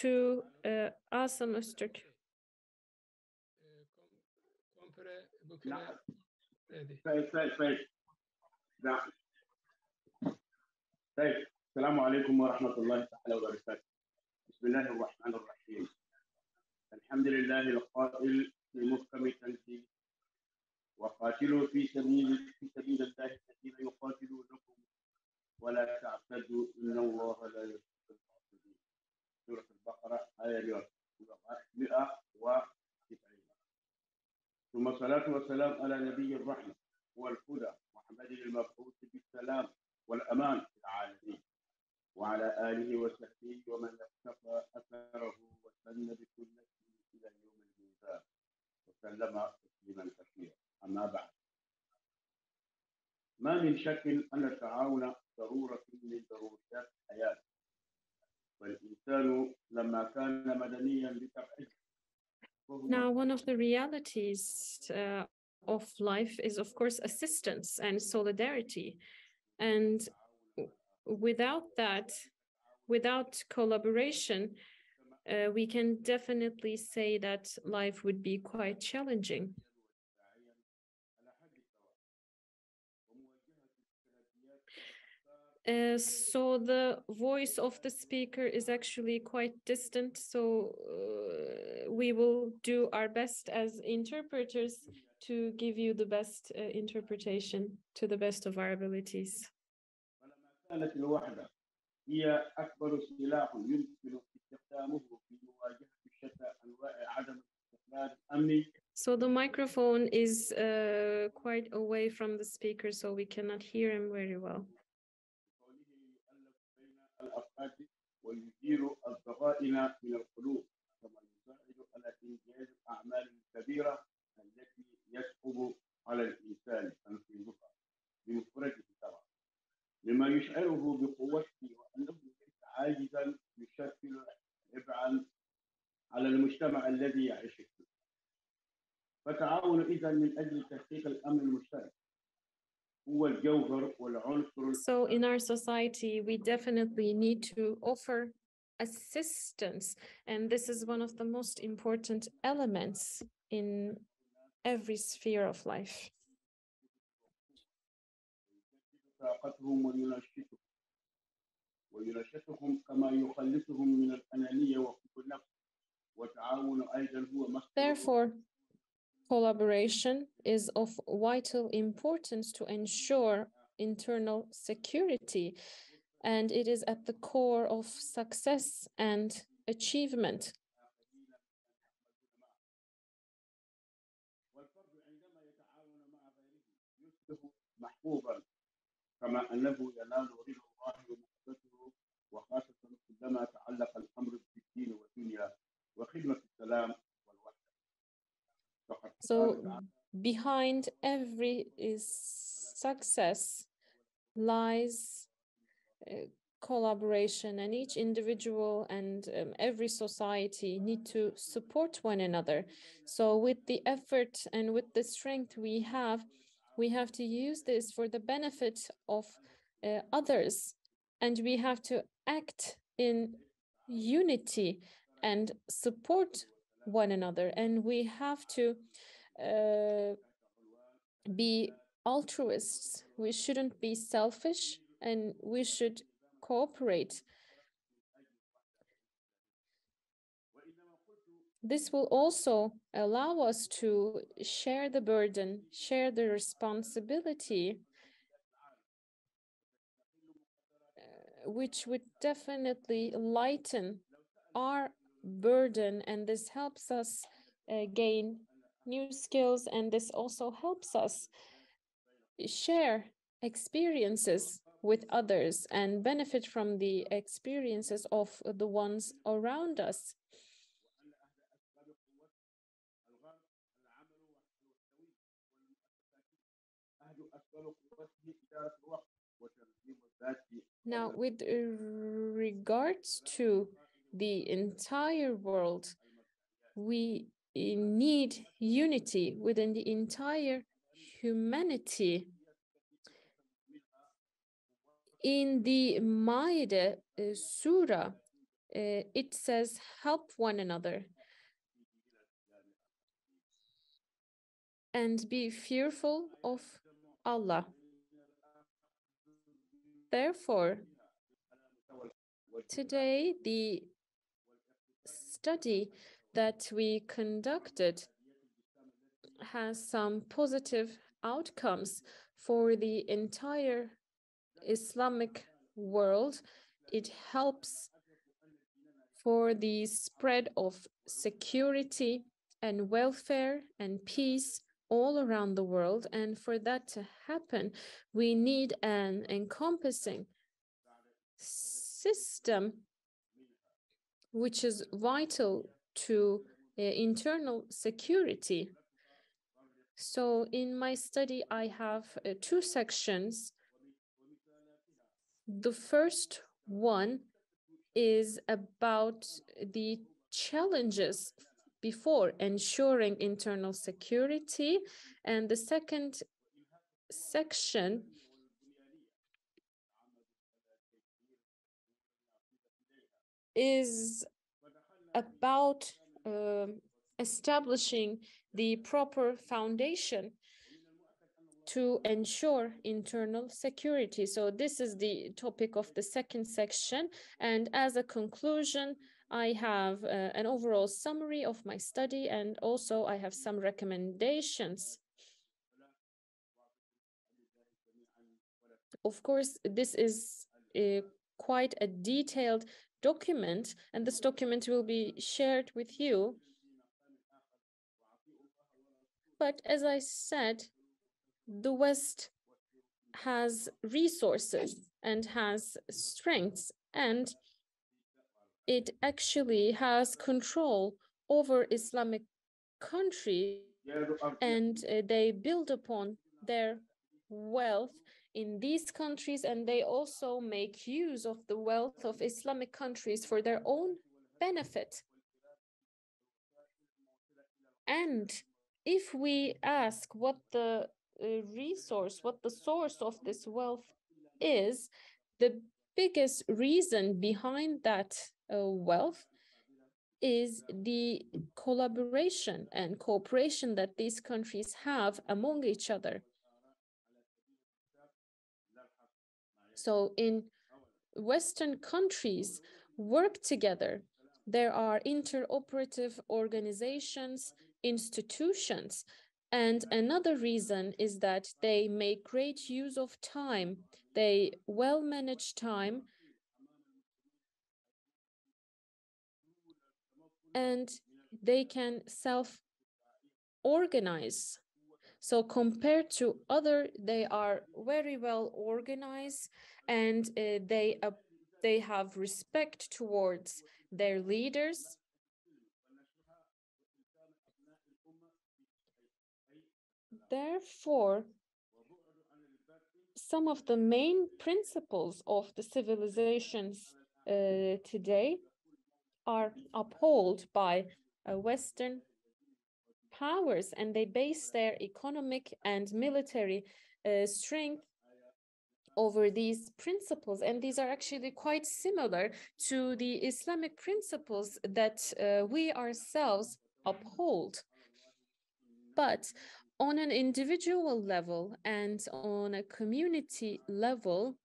to ASSAM Öztürk. Compoure, Boukary, ready. طيب نعم طيب السلام عليكم ورحمة الله تعالى وبركاته. بسم الله الرحمن الرحيم. الحمد لله القائل في محكم تنزيله وقاتلوا في سبيل الله الذين يقاتلونكم ولا تعتدوا إن الله لا يحب المعتدين. سورة البقرة آية 190. ثم الصلاة والسلام على نبي الرحمة والهدى محمد المبعوث بالسلام والأمان في العالمين وعلى آله وصحبه ومن اقتفى أثره وسن بسنته إلى يوم الميزان وسلم تسليما كثيرا. أما بعد، ما من شك أن التعاون ضرورة من ضروريات الحياة، والإنسان لما كان مدنيا بطبعه. Now, one of the realities of life is, of course, assistance and solidarity. And without that, without collaboration, we can definitely say that life would be quite challenging. So the voice of the speaker is actually quite distant, so we will do our best as interpreters to give you the best interpretation to the best of our abilities. هي أكبر سلاح يمكن استخدامه في مواجهة شتى أنواع عدم الاستقرار الأمني. So the microphone is quite away from the speaker, so we cannot hear him very well. الأفراد ويدير الضغائن من القلوب كما يساعد على إنجاز الأعمال الكبيرة التي يصعب على الإنسان تنفيذها بمفرده طبعا، مما يشعره بقوته وأنه ليس عاجزا يشكل عبئا على المجتمع الذي يعيش فيه. فتعاون إذا من أجل تحقيق الأمن المشترك. So in our society, we definitely need to offer assistance, and this is one of the most important elements in every sphere of life. Therefore, collaboration is of vital importance to ensure internal security, and it is at the core of success and achievement. So behind every success lies collaboration, and each individual and every society need to support one another. So with the effort and with the strength we have to use this for the benefit of others, and we have to act in unity and support one another, and we have to be altruists. We shouldn't be selfish, and we should cooperate. This will also allow us to share the burden, share the responsibility, which would definitely lighten our burden, and this helps us gain new skills, and this also helps us share experiences with others and benefit from the experiences of the ones around us. Now, with regards to the entire world, we need unity within the entire humanity. In the Maide Surah, it says, help one another and be fearful of Allah. Therefore, today, the study that we conducted has some positive outcomes for the entire Islamic world. It helps for the spread of security and welfare and peace all around the world. And for that to happen, we need an encompassing system which is vital to internal security. So in my study, I have two sections. The first one is about the challenges before ensuring internal security, and the second section is about establishing the proper foundation to ensure internal security. So this is the topic of the second section. And as a conclusion, I have an overall summary of my study, and also I have some recommendations. Of course, this is quite a detailed document, and this document will be shared with you. But as I said, the West has resources and has strengths, and it actually has control over Islamic countries, and they build upon their wealth in these countries, and they also make use of the wealth of Islamic countries for their own benefit. And if we ask what the what the source of this wealth is, the biggest reason behind that wealth is the collaboration and cooperation that these countries have among each other. So in Western countries work together. There are interoperative organizations, institutions, and another reason is that they make great use of time. They well manage time, and they can self-organize. So compared to they are very well organized, and they have respect towards their leaders. Therefore, some of the main principles of the civilizations today are upheld by Western powers, and they base their economic and military strength over these principles. And these are actually quite similar to the Islamic principles that we ourselves uphold. But on an individual level and on a community level,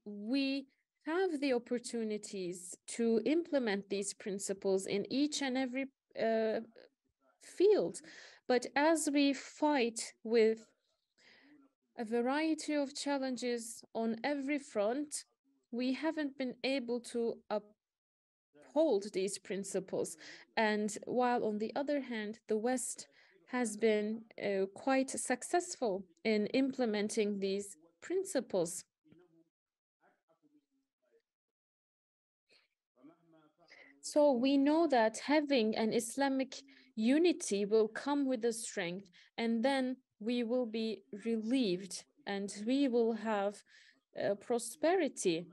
we have the opportunities to implement these principles in each and every field. But as we fight with a variety of challenges on every front, we haven't been able to uphold these principles. And while on the other hand, the West has been quite successful in implementing these principles. So we know that having an Islamic unity will come with a strength, and then we will be relieved and we will have prosperity.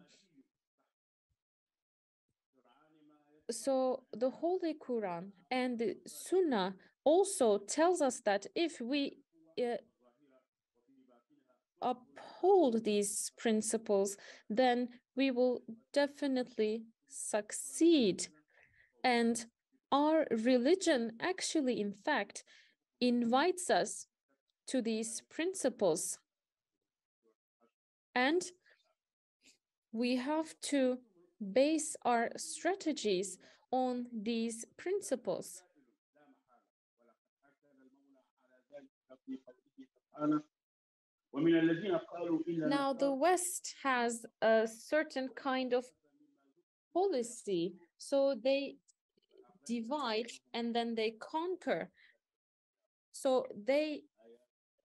So the Holy Quran and the Sunnah also tells us that if we uphold these principles, then we will definitely succeed. And our religion actually, in fact, invites us to these principles. And we have to base our strategies on these principles. Now, the West has a certain kind of policy, so they divide and then they conquer. So they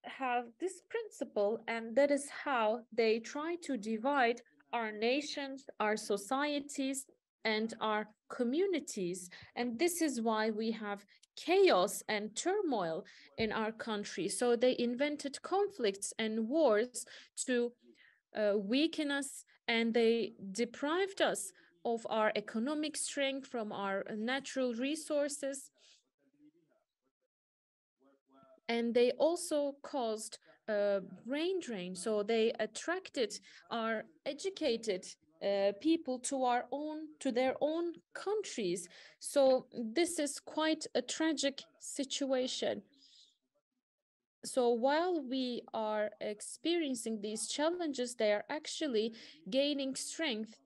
have this principle, and that is how they try to divide our nations, our societies, and our communities. And this is why we have chaos and turmoil in our country. So they invented conflicts and wars to weaken us, and they deprived us of our economic strength, from our natural resources. And they also caused brain drain. So they attracted our educated people to their own countries. So this is quite a tragic situation. So while we are experiencing these challenges, they are actually gaining strength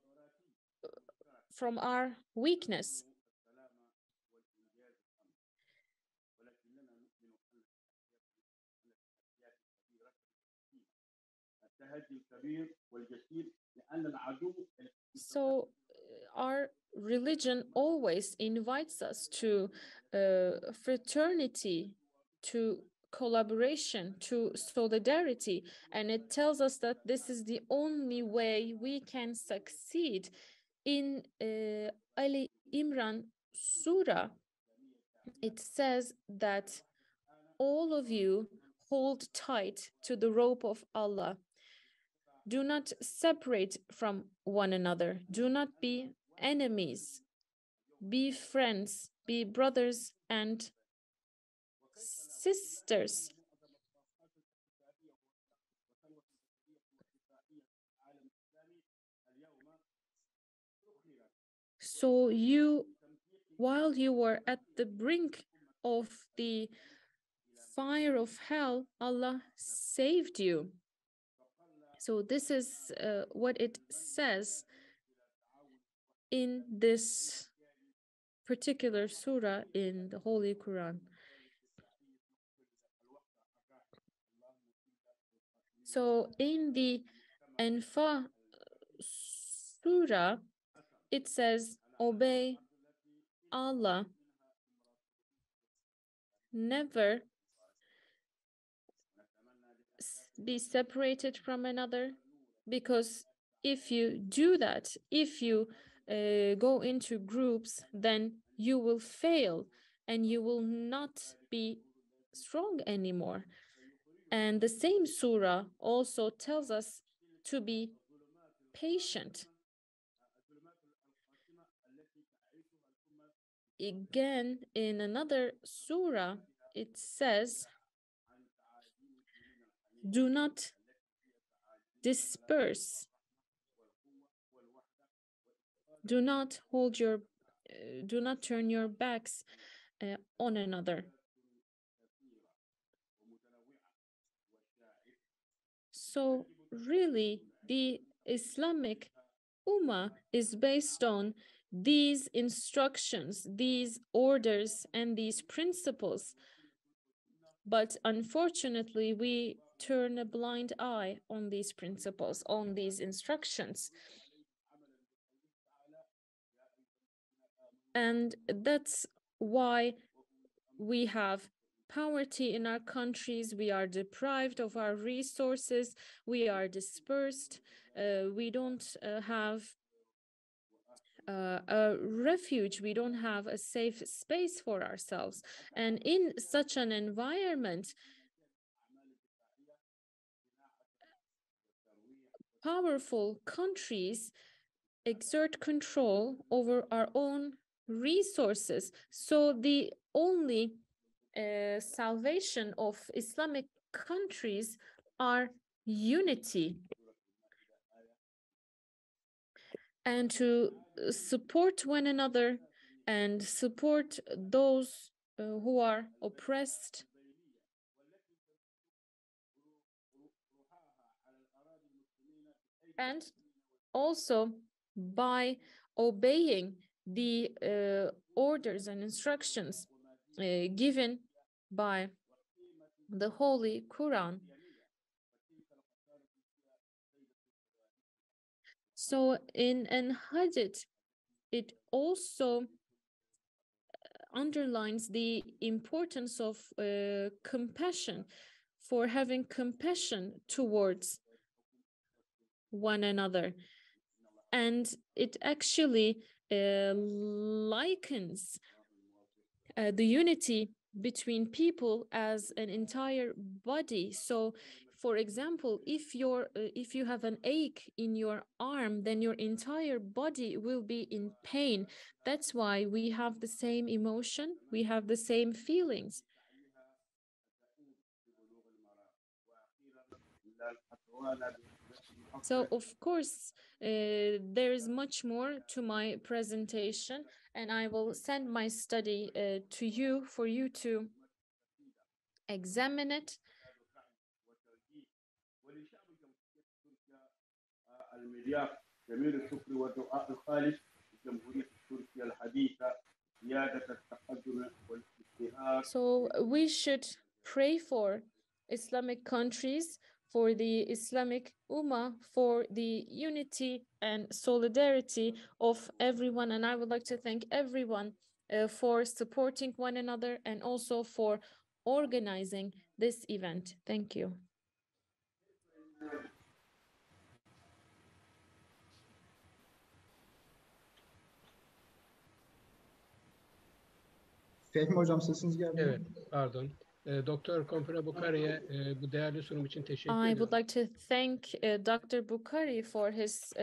from our weakness. So our religion always invites us to fraternity, to collaboration, to solidarity, and it tells us that this is the only way we can succeed. In Ali Imran Surah, it says that all of you hold tight to the rope of Allah. Do not separate from one another. Do not be enemies. Be friends, be brothers and sisters. So while you were at the brink of the fire of hell, Allah saved you. So this is what it says in this particular surah in the Holy Quran. So in the Anfa surah, it says, obey Allah, never be separated from another, because if you do that, if you go into groups, then you will fail and you will not be strong anymore. And the same surah also tells us to be patient. Again, in another surah, it says, do not disperse. Do not turn your backs on another. So really, the Islamic Ummah is based on these instructions, these orders, and these principles. But unfortunately, we turn a blind eye on these principles, on these instructions. And that's why we have poverty in our countries. We are deprived of our resources. We are dispersed. We don't have a refuge. We don't have a safe space for ourselves. And in such an environment, powerful countries exert control over our own resources. So the only salvation of Islamic countries are unity and to support one another and support those who are oppressed, and also by obeying the orders and instructions given by the Holy Quran. So in Hadith, it also underlines the importance of compassion, for having compassion towards one another. And it actually likens the unity between people as an entire body. So, for example, if you have an ache in your arm, then your entire body will be in pain. That's why we have the same emotion, we have the same feelings. So, of course, there is much more to my presentation, and I will send my study to you for you to examine it. So we should pray for Islamic countries, for the Islamic Ummah, for the unity and solidarity of everyone. And I would like to thank everyone for supporting one another and also for organizing this event. Thank you. Fehmi Hocam, sesiniz geldi. Evet, pardon. Dr. Compoure Boukari'ye bu değerli sunum için teşekkür I ediyorum. would like to thank Dr. Boukary for his